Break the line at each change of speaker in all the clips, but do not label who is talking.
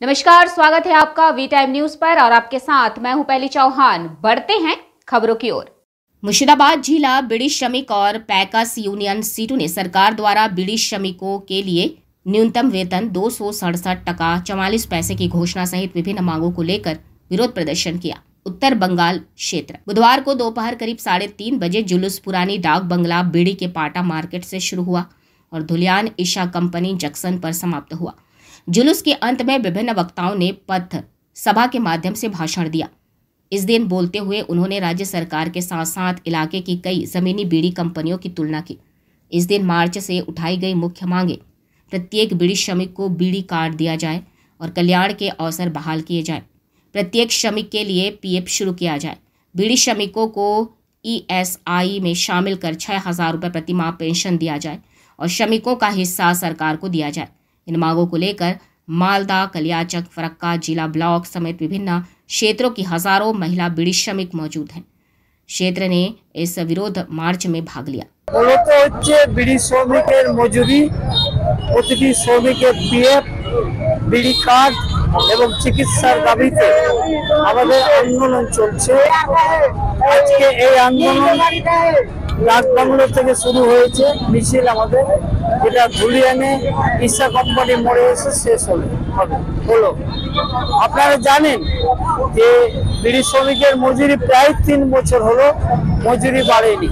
नमस्कार, स्वागत है आपका वी टाइम न्यूज पर और आपके साथ मैं हूं पहली चौहान। बढ़ते हैं खबरों की ओर। मुर्शिदाबाद जिला बीड़ी श्रमिक और पैकर्स यूनियन सीटू ने सरकार द्वारा बीड़ी श्रमिकों के लिए न्यूनतम वेतन 267 टका 44 पैसे की घोषणा सहित विभिन्न मांगों को लेकर विरोध प्रदर्शन किया। उत्तर बंगाल क्षेत्र बुधवार को दोपहर करीब 3:30 बजे जुलूस पुरानी डाक बंगला बीड़ी के पाटा मार्केट से शुरू हुआ और धुलियान ईशा कंपनी जंक्शन पर समाप्त हुआ। जुलूस के अंत में विभिन्न वक्ताओं ने पथ सभा के माध्यम से भाषण दिया। इस दिन बोलते हुए उन्होंने राज्य सरकार के साथ साथ इलाके की कई जमीनी बीड़ी कंपनियों की तुलना की। इस दिन मार्च से उठाई गई मुख्य मांगे, प्रत्येक बीड़ी श्रमिक को बीड़ी कार्ड दिया जाए और कल्याण के अवसर बहाल किए जाए। प्रत्येक श्रमिक के लिए पीएफ शुरू किया जाए। बीड़ी श्रमिकों को ईएसआई में शामिल कर 6,000 रुपये प्रति माह पेंशन दिया जाए और श्रमिकों का हिस्सा सरकार को दिया जाए। इन मांगों को लेकर मालदा, कलियाचक, फरक्का जिला ब्लॉक समेत विभिन्न क्षेत्रों की हजारों महिला बीड़ी श्रमिक मौजूद हैं। क्षेत्र ने इस विरोध मार्च में भाग लिया।
बीड़ी श्रमिकेर मजूरी, प्रतिटी श्रमिकेर पीएफ, बीड़ी कार्ड एवं चिकित्सार दाबिते आमादेर आंदोलन चलছে। আজকে এই আন্দোলন ডাক বাংলো থেকে শুরু হয়েছে। মিছিল আমাদের যেটা ধুলিয়ানে ঈশা কোম্পানি মোড়ে এসে শেষ হলো। আপনারা জানেন যে বিড়ি শ্রমিকের মজুরি প্রায় 3 বছর হলো মজুরি বাড়েনি।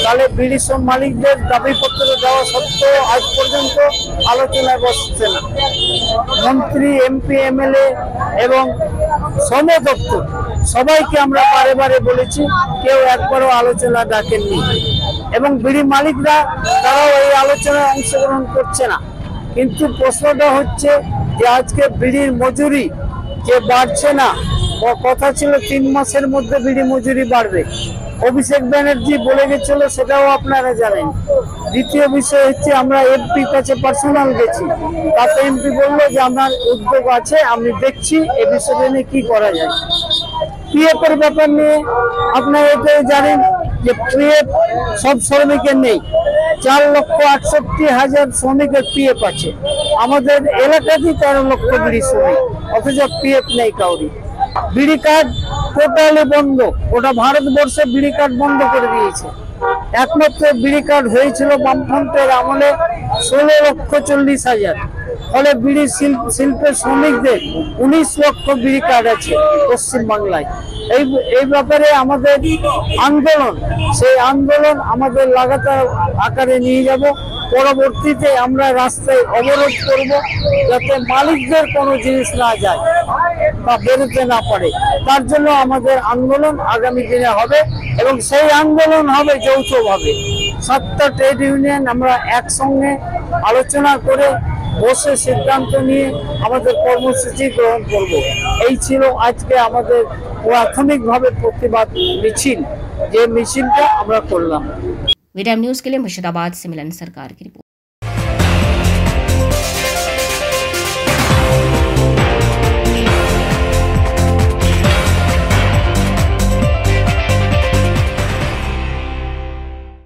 তাহলে বিড়ি শ্রমিক মালিকদের দাবিপত্র দেওয়া সত্ত্বেও আজ পর্যন্ত আলোচনায় বসছে না। মন্ত্রী, এমপি, এমএলএ এবং শ্রম দপ্তর সবাইকে আমরা বারে বারে বলেছি, কেউ একবারও আলোচনা ডাকেননি এবং বিড়ি মালিকরা তারাও এই আলোচনায় অংশগ্রহণ করছে না। কিন্তু প্রশ্নটা হচ্ছে যে আজকে বিড়ির মজুরি যে বাড়ছে না, কথা ছিল 3 মাসের মধ্যে বিড়ি মজুরি বাড়বে। অভিষেক ব্যানার্জি বলে গেছিল, সেটাও আপনারা জানেন। দ্বিতীয় বিষয় হচ্ছে আমরা এমপির কাছে পার্সোনাল গেছি, তাতে এমপি বললো যে আমার উদ্যোগ আছে, আমি দেখছি এ বিষয়টা নিয়ে কি করা যায়। পিএফ এর ব্যাপার নিয়ে আপনারা এটাই জানেন যে পিএফ সব শ্রমিকের নেই। 4,68,000 শ্রমিকের পিএফ আছে। আমাদের এলাকাতেই 13 লক্ষ বিড়ি শ্রমিক, অথচ পিএফ নেই কাউরি। বিড়ি কার্ড টোটালি বন্ধ, ওটা ভারতবর্ষে বিড়ি কার্ড বন্ধ করে দিয়েছে। একমাত্র বিড়ি কার্ড হয়েছিল বামফ্রন্টের আমলে 16,40,000। ফলে বিড়ি শিল্পের শ্রমিকদের 19 লক্ষ বিড়ি কার্ড আছে পশ্চিমবাংলায়। এই ব্যাপারে আমাদের আন্দোলন, সেই আন্দোলন আমাদের লাগাতার আকারে নিয়ে যাব। পরবর্তীতে আমরা রাস্তায় অবরোধ করব, যাতে মালিকদের কোনো জিনিস না যায় বা বেরোতে না পারে। তার জন্য আমাদের আন্দোলন আগামী দিনে হবে এবং সেই আন্দোলন হবে যৌথভাবে। 7টা ট্রেড ইউনিয়ন আমরা একসঙ্গে আলোচনা করে বসে সিদ্ধান্ত নিয়ে আমাদের কর্মসূচি গ্রহণ করব। এই ছিল আজকে আমাদের প্রাথমিকভাবে প্রতিবাদ মিছিল, যে মিছিলটা আমরা করলাম।
वी टाइम न्यूज के लिए मुर्शिदाबाद से मिलन सरकार की रिपोर्ट।